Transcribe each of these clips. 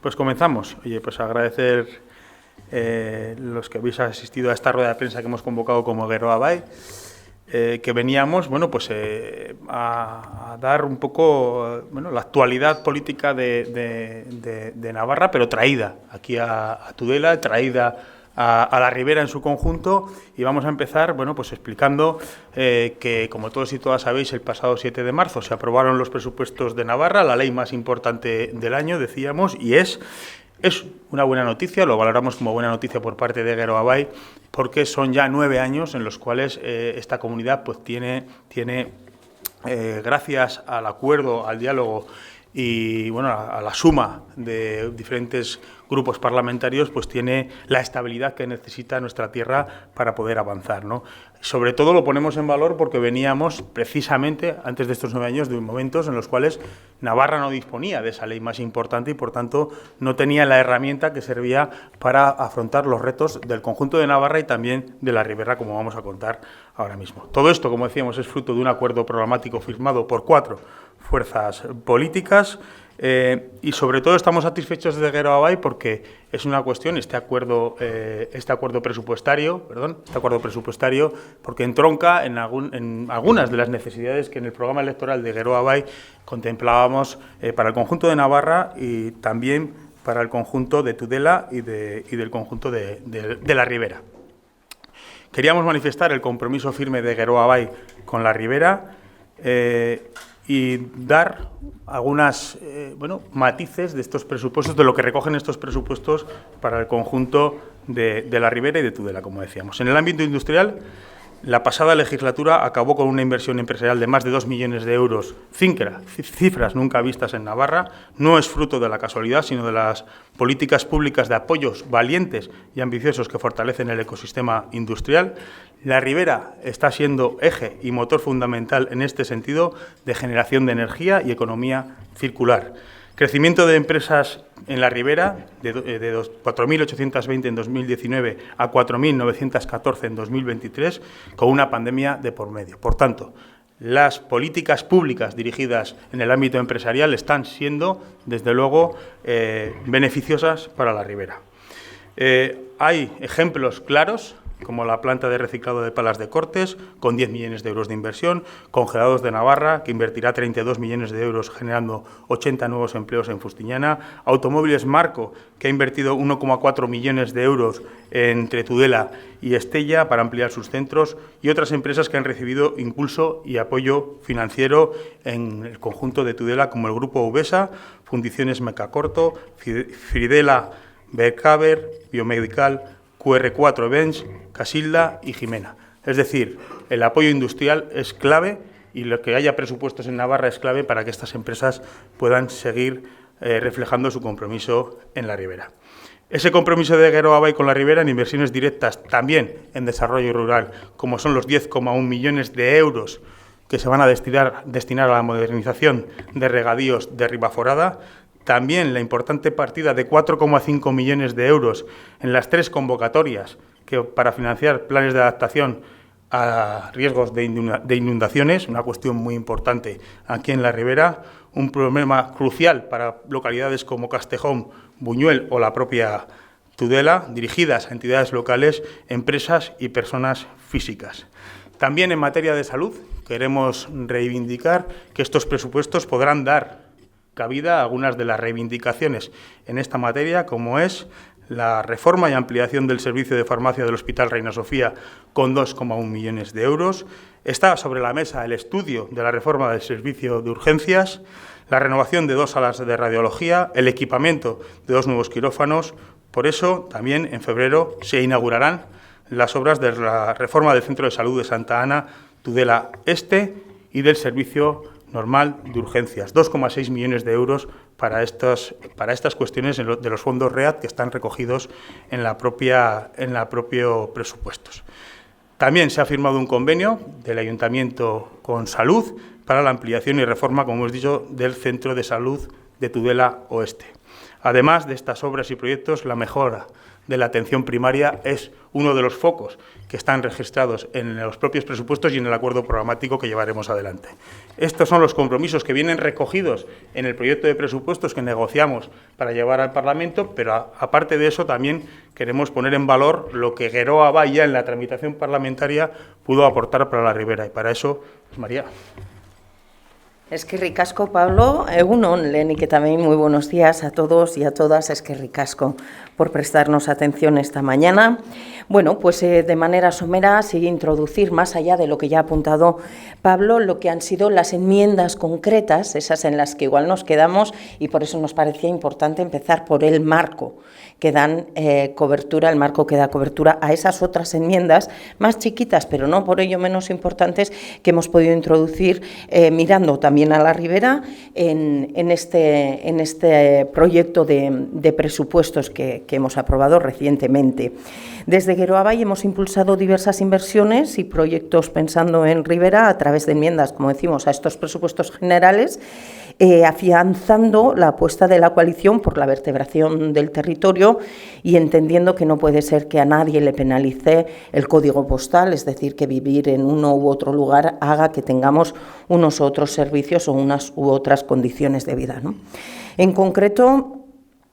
Pues comenzamos. Oye, pues agradecer los que habéis asistido a esta rueda de prensa que hemos convocado como Geroa Bai, que veníamos, bueno, pues a dar un poco, bueno, la actualidad política de Navarra, pero traída aquí a Tudela, traída a la Ribera en su conjunto, y vamos a empezar, bueno, pues explicando que, como todos y todas sabéis, el pasado 7 de marzo se aprobaron los presupuestos de Navarra, la ley más importante del año, decíamos, y es una buena noticia, lo valoramos como buena noticia por parte de Geroa Bai, porque son ya 9 años en los cuales esta comunidad pues tiene gracias al acuerdo, al diálogo y bueno, a la suma de diferentes grupos parlamentarios, pues tiene la estabilidad que necesita nuestra tierra para poder avanzar, ¿no? Sobre todo lo ponemos en valor porque veníamos precisamente antes de estos 9 años de momentos en los cuales Navarra no disponía de esa ley más importante y por tanto no tenía la herramienta que servía para afrontar los retos del conjunto de Navarra y también de la Ribera, como vamos a contar ahora mismo. Todo esto, como decíamos, es fruto de un acuerdo programático firmado por 4 fuerzas políticas. Y sobre todo estamos satisfechos de Geroa Bai porque es una cuestión, este acuerdo presupuestario, porque entronca en algunas de las necesidades que en el programa electoral de Geroa Bai contemplábamos para el conjunto de Navarra y también para el conjunto de Tudela y del conjunto de la Ribera. Queríamos manifestar el compromiso firme de Geroa Bai con la Ribera y dar algunas matices de estos presupuestos, de lo que recogen estos presupuestos para el conjunto de la Ribera y de Tudela, como decíamos. En el ámbito industrial, la pasada legislatura acabó con una inversión empresarial de más de 2 millones de euros, cifras nunca vistas en Navarra. No es fruto de la casualidad, sino de las políticas públicas de apoyos valientes y ambiciosos que fortalecen el ecosistema industrial. La Ribera está siendo eje y motor fundamental en este sentido de generación de energía y economía circular. Crecimiento de empresas en la Ribera de 4.820 en 2019 a 4.914 en 2023, con una pandemia de por medio. Por tanto, las políticas públicas dirigidas en el ámbito empresarial están siendo, desde luego, beneficiosas para la Ribera. Hay ejemplos claros, como la planta de reciclado de palas de Cortes, con 10 millones de euros de inversión, Congelados de Navarra, que invertirá 32 millones de euros generando 80 nuevos empleos en Fustiñana, Automóviles Marco, que ha invertido 1,4 millones de euros entre Tudela y Estella para ampliar sus centros, y otras empresas que han recibido impulso y apoyo financiero en el conjunto de Tudela, como el Grupo Uvesa, Fundiciones Mecacorto, Fridela, Bercaver, Biomedical, QR4 Bench, Casilda y Jimena. Es decir, el apoyo industrial es clave y lo que haya presupuestos en Navarra es clave para que estas empresas puedan seguir reflejando su compromiso en la Ribera. Ese compromiso de Geroa Bai con la Ribera en inversiones directas, también en desarrollo rural, como son los 10,1 millones de euros que se van a destinar a la modernización de regadíos de Ribaforada, también la importante partida de 4,5 millones de euros en las 3 convocatorias para financiar planes de adaptación a riesgos de inundaciones, una cuestión muy importante aquí en la Ribera, un problema crucial para localidades como Castejón, Buñuel o la propia Tudela, dirigidas a entidades locales, empresas y personas físicas. También en materia de salud queremos reivindicar que estos presupuestos podrán dar cabida a algunas de las reivindicaciones en esta materia, como es la reforma y ampliación del servicio de farmacia del Hospital Reina Sofía con 2,1 millones de euros. Está sobre la mesa el estudio de la reforma del servicio de urgencias, la renovación de 2 salas de radiología, el equipamiento de 2 nuevos quirófanos. Por eso, también en febrero se inaugurarán las obras de la reforma del Centro de Salud de Santa Ana, Tudela Este, y del servicio normal de urgencias, 2,6 millones de euros para estas cuestiones de los fondos READ que están recogidos en los propios presupuestos. También se ha firmado un convenio del Ayuntamiento con Salud para la ampliación y reforma, como hemos dicho, del Centro de Salud de Tudela Oeste. Además de estas obras y proyectos, la mejora de la atención primaria es uno de los focos que están registrados en los propios presupuestos y en el acuerdo programático que llevaremos adelante. Estos son los compromisos que vienen recogidos en el proyecto de presupuestos que negociamos para llevar al Parlamento, pero aparte de eso también queremos poner en valor lo que Geroa Bai ya en la tramitación parlamentaria pudo aportar para la Ribera, y para eso, pues María. Eskerrik asko, Pablo. Egunon, lehenik eta behin, muy buenos días a todos y a todas. Eskerrik asko por prestarnos atención esta mañana. Bueno, pues de manera somera, sigue introducir, más allá de lo que ya ha apuntado Pablo, lo que han sido las enmiendas concretas, esas en las que igual nos quedamos, y por eso nos parecía importante empezar por el marco que dan cobertura, el marco que da cobertura a esas otras enmiendas más chiquitas, pero no por ello menos importantes, que hemos podido introducir mirando también a la Ribera en este proyecto de presupuestos que hemos aprobado recientemente. Desde Geroa Bai hemos impulsado diversas inversiones y proyectos pensando en Ribera a través de enmiendas, como decimos, a estos presupuestos generales, afianzando la apuesta de la coalición por la vertebración del territorio y entendiendo que no puede ser que a nadie le penalice el código postal, es decir, que vivir en uno u otro lugar haga que tengamos unos u otros servicios o unas u otras condiciones de vida, ¿no? En concreto,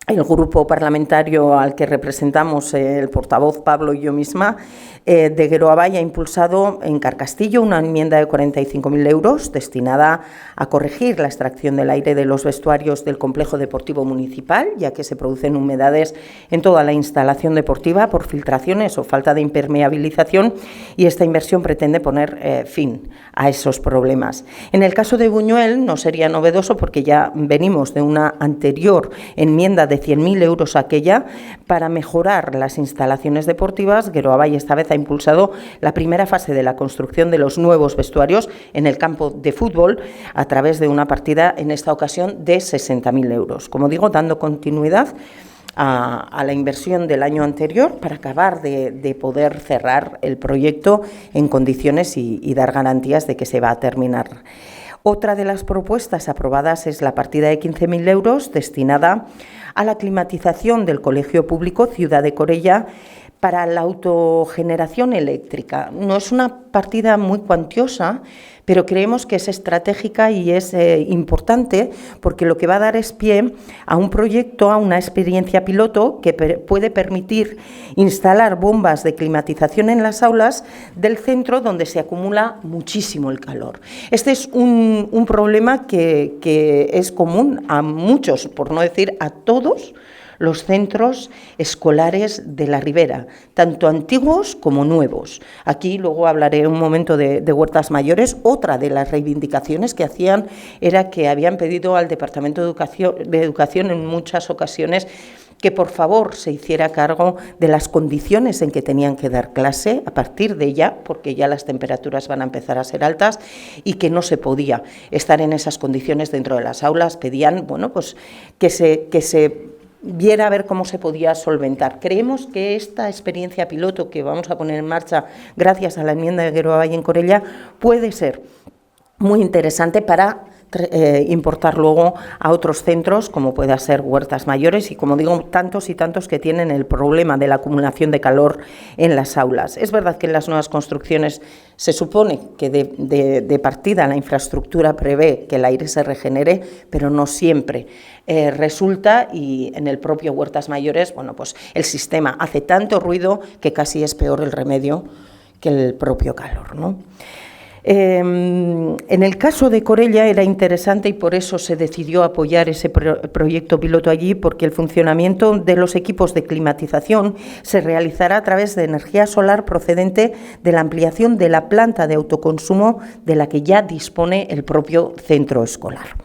el grupo parlamentario al que representamos, el portavoz Pablo y yo misma, de Geroa Bai ha impulsado en Carcastillo una enmienda de 45.000 euros destinada a corregir la extracción del aire de los vestuarios del complejo deportivo municipal, ya que se producen humedades en toda la instalación deportiva por filtraciones o falta de impermeabilización, y esta inversión pretende poner fin a esos problemas. En el caso de Buñuel no sería novedoso porque ya venimos de una anterior enmienda de 100.000 euros aquella para mejorar las instalaciones deportivas. Geroa Bai esta vez ha impulsado la primera fase de la construcción de los nuevos vestuarios en el campo de fútbol a través de una partida, en esta ocasión, de 60.000 euros. Como digo, dando continuidad a la inversión del año anterior para acabar de poder cerrar el proyecto en condiciones y dar garantías de que se va a terminar. Otra de las propuestas aprobadas es la partida de 15.000 euros destinada a la climatización del Colegio Público Ciudad de Corella para la autogeneración eléctrica. No es una partida muy cuantiosa, pero creemos que es estratégica y es importante porque lo que va a dar es pie a un proyecto, a una experiencia piloto que puede permitir instalar bombas de climatización en las aulas del centro donde se acumula muchísimo el calor. Este es un problema que es común a muchos, por no decir a todos, los centros escolares de la Ribera, tanto antiguos como nuevos. Aquí luego hablaré un momento de Huertas Mayores. Otra de las reivindicaciones que hacían era que habían pedido al Departamento de Educación en muchas ocasiones que por favor se hiciera cargo de las condiciones en que tenían que dar clase a partir de ya, porque ya las temperaturas van a empezar a ser altas y que no se podía estar en esas condiciones dentro de las aulas. Pedían, bueno, pues que se viera a ver cómo se podía solventar. Creemos que esta experiencia piloto que vamos a poner en marcha gracias a la enmienda de Geroa Bai en Corella puede ser muy interesante para importar luego a otros centros, como pueda ser Huertas Mayores y, como digo, tantos y tantos que tienen el problema de la acumulación de calor en las aulas. Es verdad que en las nuevas construcciones se supone que de partida la infraestructura prevé que el aire se regenere, pero no siempre resulta, y en el propio Huertas Mayores, bueno, pues el sistema hace tanto ruido que casi es peor el remedio que el propio calor, ¿no? En el caso de Corella era interesante y por eso se decidió apoyar ese proyecto piloto allí, porque el funcionamiento de los equipos de climatización se realizará a través de energía solar procedente de la ampliación de la planta de autoconsumo de la que ya dispone el propio centro escolar.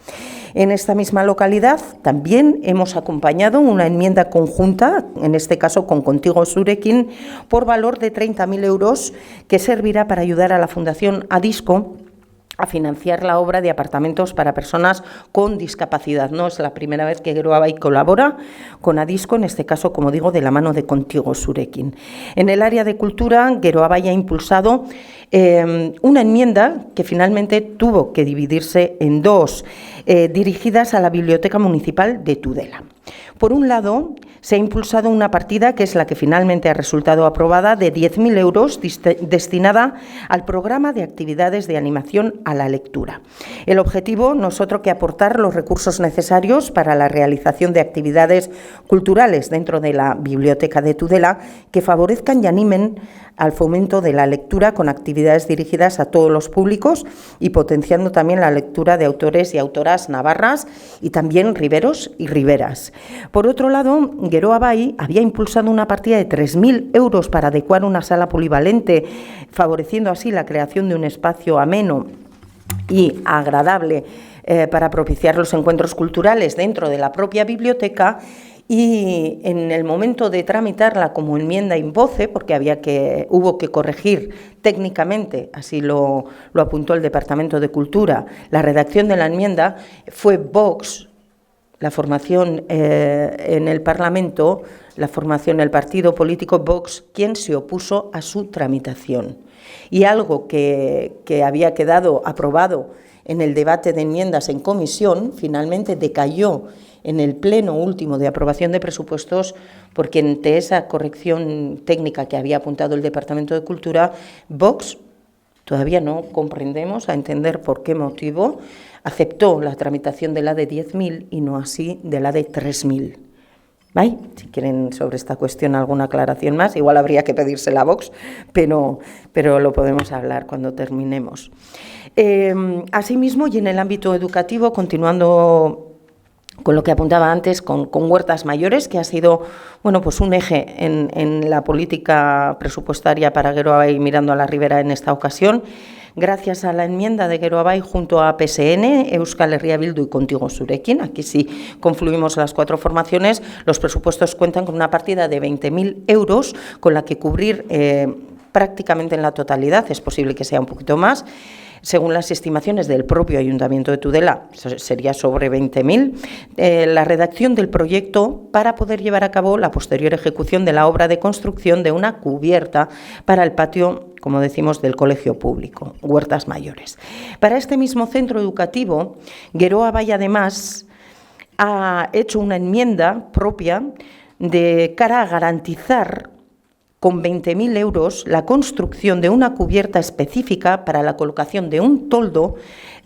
En esta misma localidad también hemos acompañado una enmienda conjunta, en este caso con Contigo Zurekin, por valor de 30.000 euros, que servirá para ayudar a la Fundación Adisco a financiar la obra de apartamentos para personas con discapacidad. No es la primera vez que Geroa Bai colabora con Adisco, en este caso, como digo, de la mano de Contigo Zurekin. En el área de cultura, Geroa Bai ha impulsado una enmienda que finalmente tuvo que dividirse en dos, dirigidas a la Biblioteca Municipal de Tudela. Por un lado, se ha impulsado una partida, que es la que finalmente ha resultado aprobada, de 10.000 euros destinada al programa de actividades de animación a la lectura. El objetivo no es otro que aportar los recursos necesarios para la realización de actividades culturales dentro de la Biblioteca de Tudela que favorezcan y animen al fomento de la lectura con actividades dirigidas a todos los públicos y potenciando también la lectura de autores y autoras navarras y también riberos y riberas. Por otro lado, Geroa Bai había impulsado una partida de 3.000 euros para adecuar una sala polivalente, favoreciendo así la creación de un espacio ameno y agradable para propiciar los encuentros culturales dentro de la propia biblioteca. Y en el momento de tramitarla como enmienda in voce, porque hubo que corregir técnicamente, así lo apuntó el Departamento de Cultura, la redacción de la enmienda, fue Vox, la formación en el Parlamento, la formación, el partido político Vox, quien se opuso a su tramitación. Y algo que había quedado aprobado en el debate de enmiendas en comisión, finalmente decayó en el pleno último de aprobación de presupuestos, porque ante esa corrección técnica que había apuntado el Departamento de Cultura, Vox, todavía no comprendemos a entender por qué motivo, aceptó la tramitación de la de 10.000 y no así de la de 3.000. ¿Vale? Si quieren sobre esta cuestión alguna aclaración más, igual habría que pedírsela a Vox, pero lo podemos hablar cuando terminemos. Asimismo, y en el ámbito educativo, continuando con lo que apuntaba antes, con huertas mayores, que ha sido pues un eje en la política presupuestaria para Geroa Bai mirando a la ribera en esta ocasión. Gracias a la enmienda de Geroa Bai junto a PSN, Euskal Herria Bildu y Contigo Zurekin, aquí sí confluimos las 4 formaciones, los presupuestos cuentan con una partida de 20.000 euros con la que cubrir prácticamente en la totalidad, es posible que sea un poquito más, según las estimaciones del propio Ayuntamiento de Tudela, sería sobre 20.000, la redacción del proyecto para poder llevar a cabo la posterior ejecución de la obra de construcción de una cubierta para el patio, como decimos, del colegio público, Huertas Mayores. Para este mismo centro educativo, Geroa Bai además ha hecho una enmienda propia de cara a garantizar con 20.000 euros la construcción de una cubierta específica para la colocación de un toldo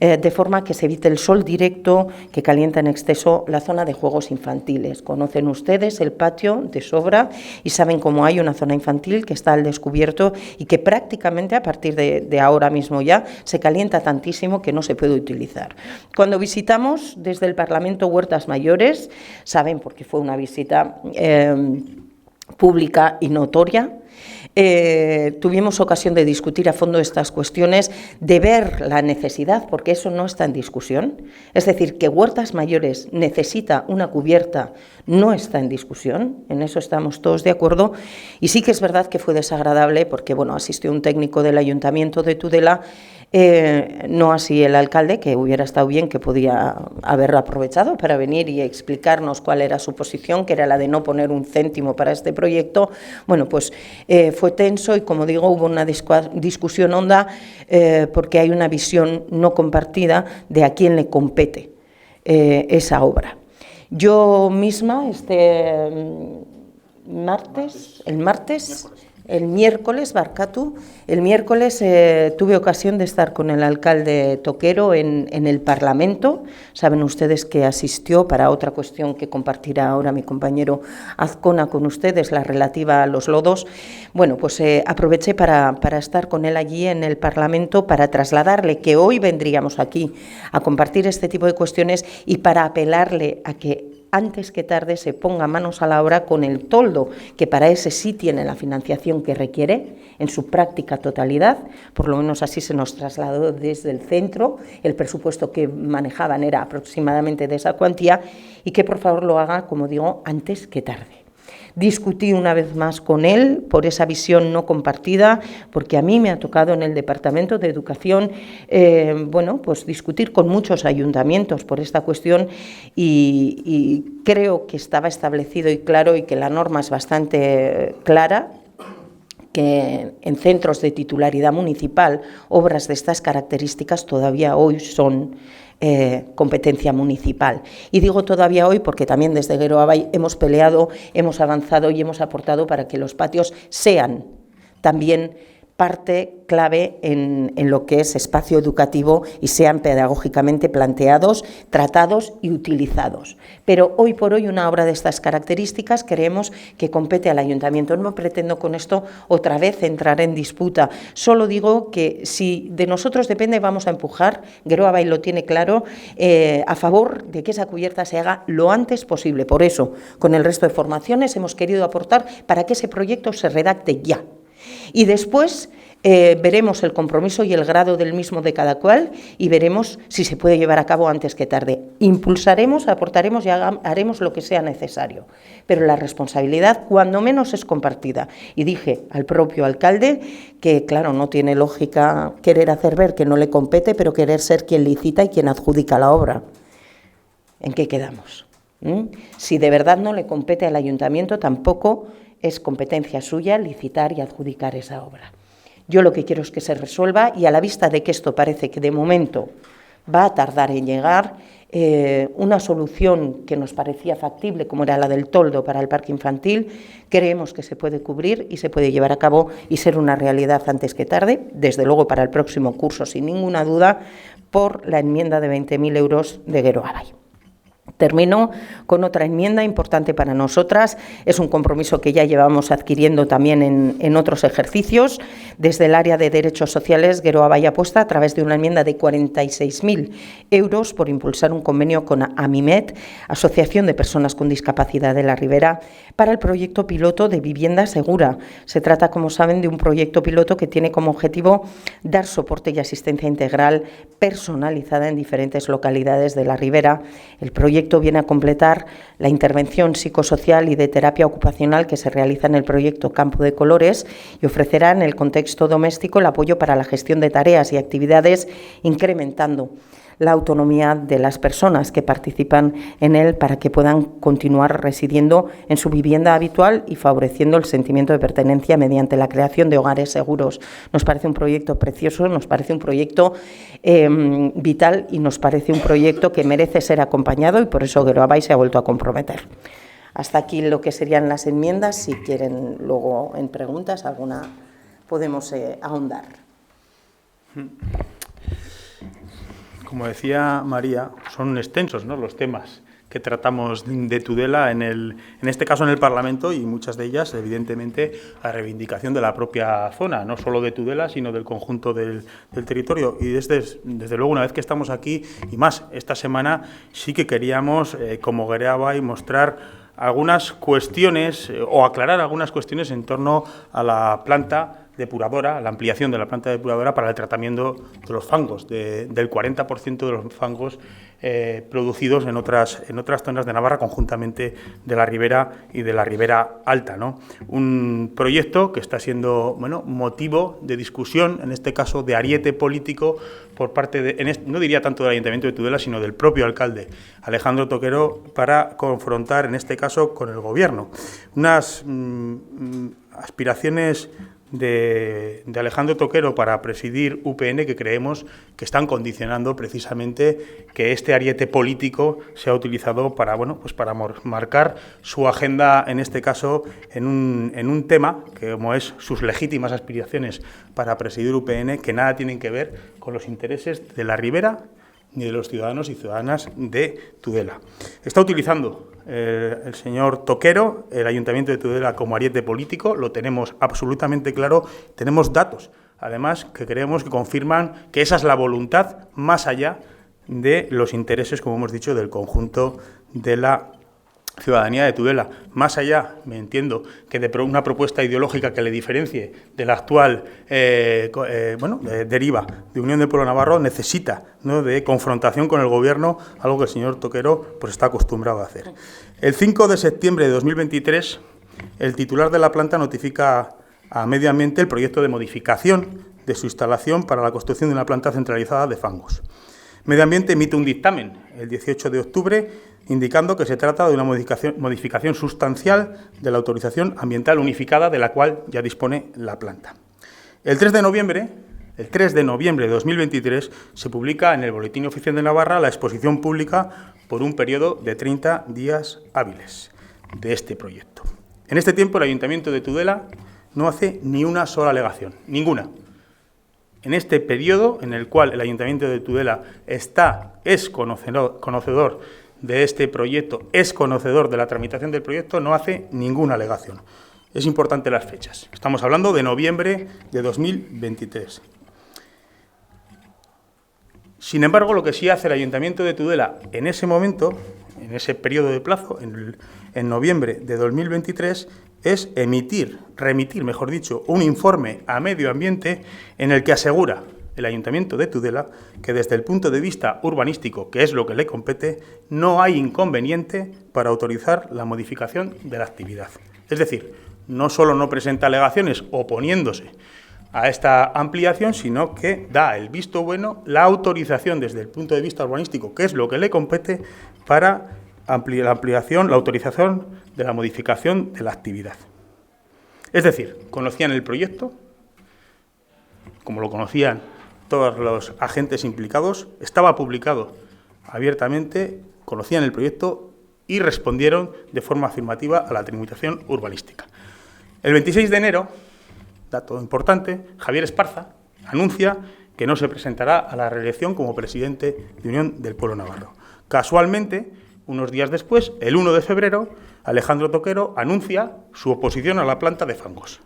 de forma que se evite el sol directo que calienta en exceso la zona de juegos infantiles. Conocen ustedes el patio de sobra y saben cómo hay una zona infantil que está al descubierto y que prácticamente a partir de ahora mismo ya se calienta tantísimo que no se puede utilizar. Cuando visitamos desde el Parlamento Huertas Mayores, saben porque fue una visita pública y notoria, tuvimos ocasión de discutir a fondo estas cuestiones, de ver la necesidad, porque eso no está en discusión, es decir, que Huertas Mayores necesita una cubierta, no está en discusión, en eso estamos todos de acuerdo, y sí que es verdad que fue desagradable porque, asistió un técnico del Ayuntamiento de Tudela, no así el alcalde, que hubiera estado bien, que podía haber aprovechado para venir y explicarnos cuál era su posición, que era la de no poner un céntimo para este proyecto. Fue tenso y, como digo, hubo una discusión honda porque hay una visión no compartida de a quién le compete esa obra. Yo misma, el miércoles, Barkatu, tuve ocasión de estar con el alcalde Toquero en el Parlamento. Saben ustedes que asistió para otra cuestión que compartirá ahora mi compañero Azcona con ustedes, la relativa a los lodos. Aproveché para estar con él allí en el Parlamento para trasladarle que hoy vendríamos aquí a compartir este tipo de cuestiones y para apelarle a que antes que tarde se ponga manos a la obra con el toldo, que para ese sí tiene la financiación que requiere en su práctica totalidad, por lo menos así se nos trasladó desde el centro, el presupuesto que manejaban era aproximadamente de esa cuantía, y que por favor lo haga, como digo, antes que tarde. Discutí una vez más con él por esa visión no compartida, porque a mí me ha tocado en el Departamento de Educación discutir con muchos ayuntamientos por esta cuestión y creo que estaba establecido y claro y que la norma es bastante clara, que en centros de titularidad municipal obras de estas características todavía hoy son competencia municipal. Y digo todavía hoy porque también desde Geroa Bai hemos peleado, hemos avanzado y hemos aportado para que los patios sean también parte clave en lo que es espacio educativo y sean pedagógicamente planteados, tratados y utilizados. Pero hoy por hoy una obra de estas características creemos que compete al ayuntamiento. No pretendo con esto otra vez entrar en disputa, solo digo que si de nosotros depende vamos a empujar, Geroa Bai lo tiene claro, a favor de que esa cubierta se haga lo antes posible. Por eso, con el resto de formaciones hemos querido aportar para que ese proyecto se redacte ya. Y después veremos el compromiso y el grado del mismo de cada cual y veremos si se puede llevar a cabo antes que tarde. Impulsaremos, aportaremos y haremos lo que sea necesario. Pero la responsabilidad, cuando menos, es compartida. Y dije al propio alcalde que, claro, no tiene lógica querer hacer ver que no le compete, pero querer ser quien licita y quien adjudica la obra. ¿En qué quedamos? Si de verdad no le compete al ayuntamiento, tampoco es competencia suya licitar y adjudicar esa obra. Yo lo que quiero es que se resuelva y a la vista de que esto parece que de momento va a tardar en llegar, una solución que nos parecía factible, como era la del toldo para el parque infantil, creemos que se puede cubrir y se puede llevar a cabo y ser una realidad antes que tarde, desde luego para el próximo curso, sin ninguna duda, por la enmienda de 20.000 euros de Geroa Bai. Termino con otra enmienda importante para nosotras, es un compromiso que ya llevamos adquiriendo también en otros ejercicios. Desde el área de derechos sociales, Geroa Bai apuesta a través de una enmienda de 46.000 euros por impulsar un convenio con AMIMED, Asociación de Personas con Discapacidad de la Ribera, para el proyecto piloto de vivienda segura. Se trata, como saben, de un proyecto piloto que tiene como objetivo dar soporte y asistencia integral personalizada en diferentes localidades de la Ribera. El proyecto viene a completar la intervención psicosocial y de terapia ocupacional que se realiza en el proyecto Campo de Colores y ofrecerá en el contexto doméstico el apoyo para la gestión de tareas y actividades, incrementando la autonomía de las personas que participan en él para que puedan continuar residiendo en su vivienda habitual y favoreciendo el sentimiento de pertenencia mediante la creación de hogares seguros. Nos parece un proyecto precioso, nos parece un proyecto vital y nos parece un proyecto que merece ser acompañado y por eso Geroa Bai se ha vuelto a comprometer. Hasta aquí lo que serían las enmiendas. Si quieren luego en preguntas alguna podemos ahondar. Como decía María, son extensos, ¿no?, los temas que tratamos de Tudela, en este caso en el Parlamento, y muchas de ellas, evidentemente, a reivindicación de la propia zona, no solo de Tudela, sino del conjunto del territorio. Y desde luego, una vez que estamos aquí, y más esta semana, sí que queríamos, como Geroa Bai, mostrar algunas cuestiones o aclarar algunas cuestiones en torno a la planta depuradora, la ampliación de la planta depuradora para el tratamiento de los fangos, del 40% de los fangos producidos en otras zonas de Navarra, conjuntamente de la Ribera y de la Ribera Alta, ¿no? Un proyecto que está siendo, bueno, motivo de discusión, en este caso de ariete político, por parte no diría tanto del Ayuntamiento de Tudela, sino del propio alcalde, Alejandro Toquero, para confrontar, en este caso, con el Gobierno. Unas aspiraciones de Alejandro Toquero para presidir UPN que creemos que están condicionando precisamente que este ariete político sea utilizado para, bueno, pues para marcar su agenda, en este caso, en un tema que, como es sus legítimas aspiraciones para presidir UPN, que nada tienen que ver con los intereses de la Ribera ni de los ciudadanos y ciudadanas de Tudela. Está utilizando el señor Toquero el Ayuntamiento de Tudela como ariete político, lo tenemos absolutamente claro, tenemos datos, además, que creemos que confirman que esa es la voluntad más allá de los intereses, como hemos dicho, del conjunto de la ciudadanía de Tudela. Más allá, me entiendo, que de una propuesta ideológica que le diferencie de la actual deriva de Unión del Pueblo Navarro, necesita, ¿no?, de confrontación con el Gobierno, algo que el señor Toquero pues está acostumbrado a hacer. El 5 de septiembre de 2023, el titular de la planta notifica a Medio Ambiente el proyecto de modificación de su instalación para la construcción de una planta centralizada de fangos. Medio Ambiente emite un dictamen el 18 de octubre indicando que se trata de una modificación sustancial de la autorización ambiental unificada de la cual ya dispone la planta. El 3 de noviembre de 2023 se publica en el Boletín Oficial de Navarra la exposición pública por un periodo de 30 días hábiles de este proyecto. En este tiempo el Ayuntamiento de Tudela no hace ni una sola alegación, ninguna. En este periodo en el cual el Ayuntamiento de Tudela es conocedor de este proyecto, es conocedor de la tramitación del proyecto, no hace ninguna alegación. Es importante las fechas. Estamos hablando de noviembre de 2023. Sin embargo, lo que sí hace el Ayuntamiento de Tudela en ese momento, en ese periodo de plazo, en noviembre de 2023, es remitir, un informe a Medio Ambiente en el que asegura el Ayuntamiento de Tudela que desde el punto de vista urbanístico, que es lo que le compete, no hay inconveniente para autorizar la modificación de la actividad. Es decir, no solo no presenta alegaciones oponiéndose a esta ampliación, sino que da el visto bueno, la autorización desde el punto de vista urbanístico, que es lo que le compete, para la autorización de la modificación de la actividad. Es decir, conocían el proyecto, como lo conocían todos los agentes implicados, estaba publicado abiertamente, conocían el proyecto y respondieron de forma afirmativa a la tramitación urbanística. El 26 de enero, dato importante, Javier Esparza anuncia que no se presentará a la reelección como presidente de Unión del Pueblo Navarro. Casualmente, unos días después, el 1 de febrero, Alejandro Toquero anuncia su oposición a la planta de Fangos.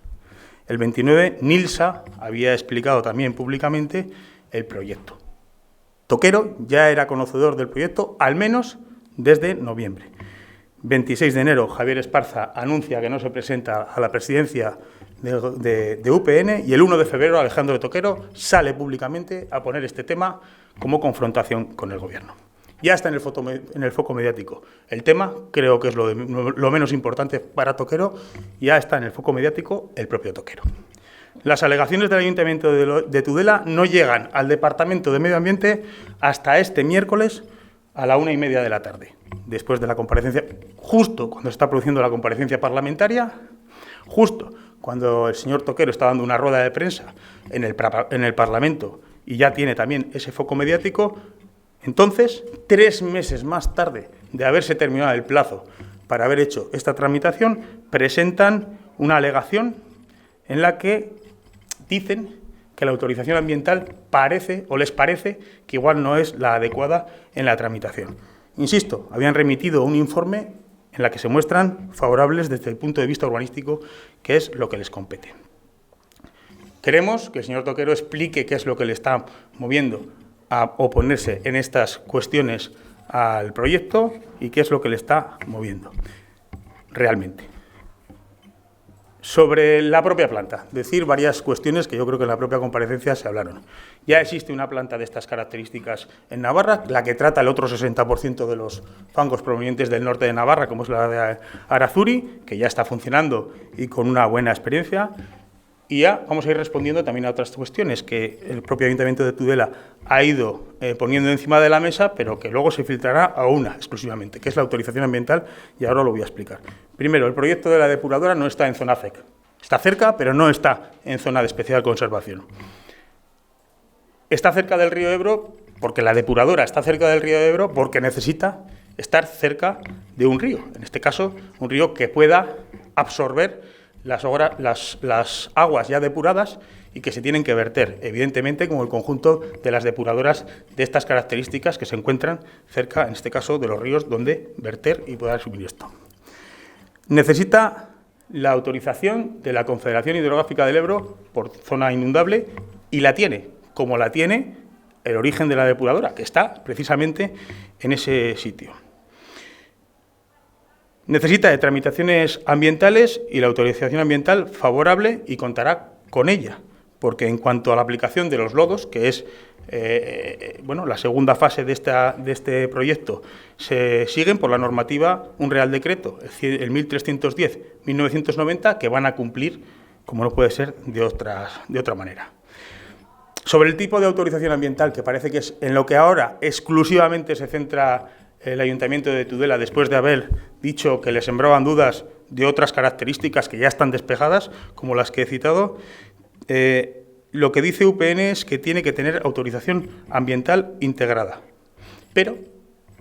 El 29, Nilsa había explicado también públicamente el proyecto. Toquero ya era conocedor del proyecto, al menos desde noviembre. 26 de enero, Javier Esparza anuncia que no se presenta a la presidencia de UPN y el 1 de febrero Alejandro Toquero sale públicamente a poner este tema como confrontación con el Gobierno. Ya está en el foco mediático. El tema, creo que es lo menos importante para Toquero, ya está en el foco mediático el propio Toquero. Las alegaciones del Ayuntamiento de Tudela no llegan al Departamento de Medio Ambiente hasta este miércoles a la 1:30 de la tarde, después de la comparecencia, justo cuando está produciendo la comparecencia parlamentaria, justo cuando el señor Toquero está dando una rueda de prensa en el Parlamento y ya tiene también ese foco mediático. Entonces, 3 meses más tarde de haberse terminado el plazo para haber hecho esta tramitación, presentan una alegación en la que dicen que la autorización ambiental les parece que igual no es la adecuada en la tramitación. Insisto, habían remitido un informe en la que se muestran favorables desde el punto de vista urbanístico, que es lo que les compete. Queremos que el señor Toquero explique qué es lo que le está moviendo a oponerse en estas cuestiones al proyecto y qué es lo que le está moviendo realmente. Sobre la propia planta, decir varias cuestiones que yo creo que en la propia comparecencia se hablaron. Ya existe una planta de estas características en Navarra, la que trata el otro 60% de los fangos provenientes del norte de Navarra, como es la de Arazuri, que ya está funcionando y con una buena experiencia. Y ya vamos a ir respondiendo también a otras cuestiones que el propio Ayuntamiento de Tudela ha ido poniendo encima de la mesa, pero que luego se filtrará a una exclusivamente, que es la autorización ambiental, y ahora lo voy a explicar. Primero, el proyecto de la depuradora no está en zona CEC. Está cerca, pero no está en zona de especial conservación. Está cerca del río Ebro porque la depuradora está cerca del río Ebro porque necesita estar cerca de un río, en este caso un río que pueda absorber las aguas ya depuradas y que se tienen que verter, evidentemente, como el conjunto de las depuradoras de estas características que se encuentran cerca, en este caso, de los ríos donde verter y poder dar suministro. Necesita la autorización de la Confederación Hidrográfica del Ebro por zona inundable y la tiene, como la tiene el origen de la depuradora, que está precisamente en ese sitio. Necesita de tramitaciones ambientales y la autorización ambiental favorable y contará con ella, porque en cuanto a la aplicación de los lodos, que es la segunda fase de este proyecto, se siguen por la normativa un Real Decreto, el 1310-1990, que van a cumplir, como no puede ser de otra manera. Sobre el tipo de autorización ambiental, que parece que es en lo que ahora exclusivamente se centra el Ayuntamiento de Tudela, después de haber dicho que le sembraban dudas de otras características que ya están despejadas, como las que he citado, lo que dice UPN es que tiene que tener autorización ambiental integrada. Pero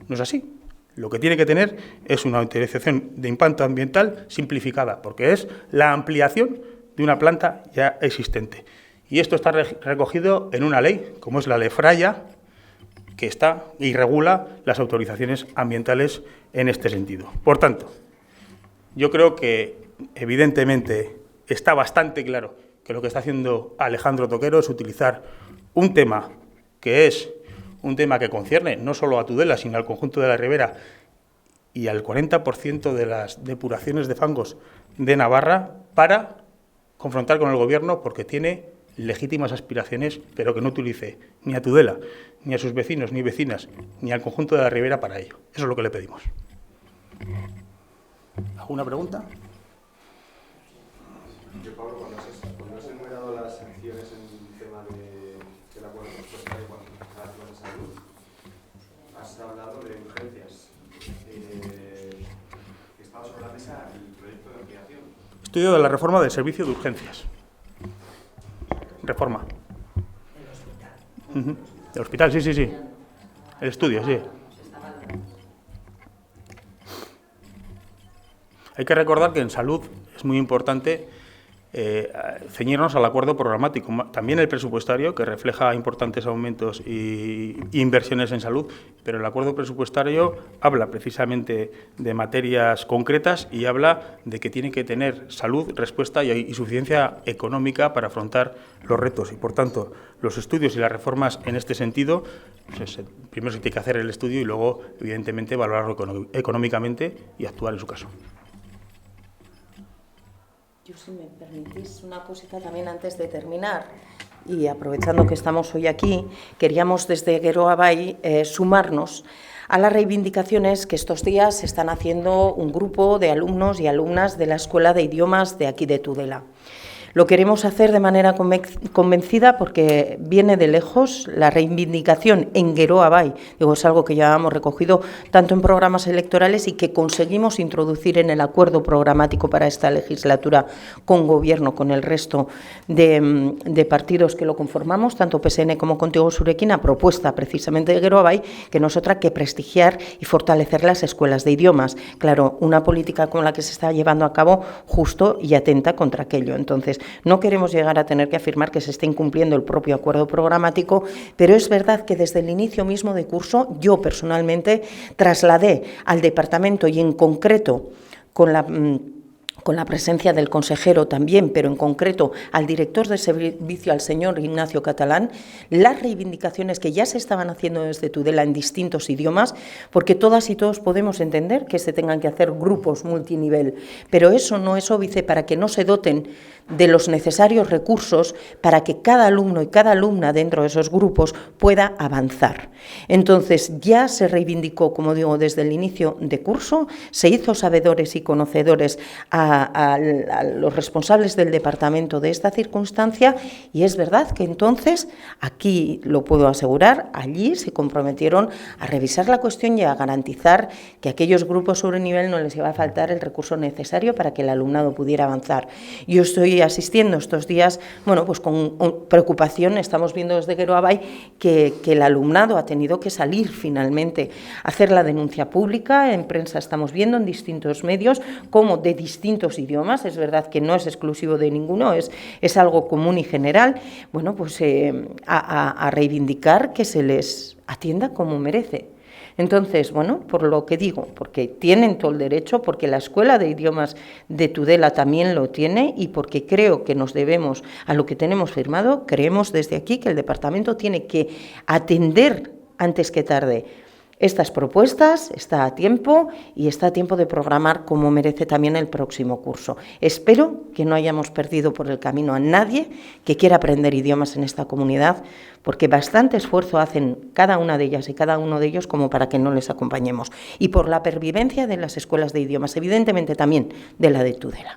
no es así. Lo que tiene que tener es una autorización de impacto ambiental simplificada, porque es la ampliación de una planta ya existente. Y esto está recogido en una ley, como es la Ley Fraya, que está y regula las autorizaciones ambientales en este sentido. Por tanto, yo creo que, evidentemente, está bastante claro que lo que está haciendo Alejandro Toquero es utilizar un tema que es un tema que concierne no solo a Tudela, sino al conjunto de la Ribera y al 40% de las depuraciones de fangos de Navarra para confrontar con el Gobierno, porque tiene legítimas aspiraciones, pero que no utilice ni a Tudela, ni a sus vecinos ni vecinas, ni al conjunto de la Ribera para ello. Eso es lo que le pedimos. ¿Alguna pregunta? Yo, Pablo, cuando has enumerado las acciones en el tema del acuerdo presupuestario con las de salud, has hablado de urgencias. Estaba sobre la mesa el proyecto de ampliación. Estudio de la reforma del servicio de urgencias. Reforma. El hospital. El hospital, sí. El estudio, sí. Hay que recordar que en salud es muy importante ceñirnos al acuerdo programático, también el presupuestario, que refleja importantes aumentos y inversiones en salud, pero el acuerdo presupuestario habla precisamente de materias concretas y habla de que tiene que tener salud, respuesta y suficiencia económica para afrontar los retos. Y, por tanto, los estudios y las reformas en este sentido, pues, primero se tiene que hacer el estudio y luego, evidentemente, valorarlo económicamente y actuar en su caso. Yo, si me permitís, una cosita también antes de terminar, y aprovechando que estamos hoy aquí, queríamos desde Geroa Bai sumarnos a las reivindicaciones que estos días están haciendo un grupo de alumnos y alumnas de la Escuela de Idiomas de aquí de Tudela. Lo queremos hacer de manera convencida porque viene de lejos la reivindicación en Geroa Bai. Digo, es algo que ya hemos recogido tanto en programas electorales y que conseguimos introducir en el acuerdo programático para esta legislatura con Gobierno, con el resto de partidos que lo conformamos, tanto PSN como Contigo Surekin, propuesta precisamente de Geroa Bai, que no es otra que prestigiar y fortalecer las escuelas de idiomas. Claro, una política como la que se está llevando a cabo justo y atenta contra aquello. Entonces, no queremos llegar a tener que afirmar que se esté incumpliendo el propio acuerdo programático, pero es verdad que desde el inicio mismo de curso yo personalmente trasladé al departamento y en concreto con la presencia del consejero también, pero en concreto al director de servicio, al señor Ignacio Catalán, las reivindicaciones que ya se estaban haciendo desde Tudela en distintos idiomas, porque todas y todos podemos entender que se tengan que hacer grupos multinivel, pero eso no es óbice para que no se doten de los necesarios recursos para que cada alumno y cada alumna dentro de esos grupos pueda avanzar. Entonces, ya se reivindicó, como digo, desde el inicio de curso, se hizo sabedores y conocedores a los responsables del departamento de esta circunstancia y es verdad que entonces, aquí lo puedo asegurar, allí se comprometieron a revisar la cuestión y a garantizar que a aquellos grupos sobre nivel no les iba a faltar el recurso necesario para que el alumnado pudiera avanzar. Yo estoy asistiendo estos días, bueno, pues con preocupación, estamos viendo desde Geroa Bai que el alumnado ha tenido que salir finalmente a hacer la denuncia pública, en prensa estamos viendo en distintos medios, como de distintos idiomas, es verdad que no es exclusivo de ninguno, es algo común y general, bueno, pues a reivindicar que se les atienda como merece. Entonces, bueno, por lo que digo, porque tienen todo el derecho, porque la Escuela de Idiomas de Tudela también lo tiene y porque creo que nos debemos a lo que tenemos firmado, creemos desde aquí que el departamento tiene que atender antes que tarde estas propuestas, está a tiempo y está a tiempo de programar como merece también el próximo curso. Espero que no hayamos perdido por el camino a nadie que quiera aprender idiomas en esta comunidad, porque bastante esfuerzo hacen cada una de ellas y cada uno de ellos como para que no les acompañemos. Y por la pervivencia de las escuelas de idiomas, evidentemente también de la de Tudela.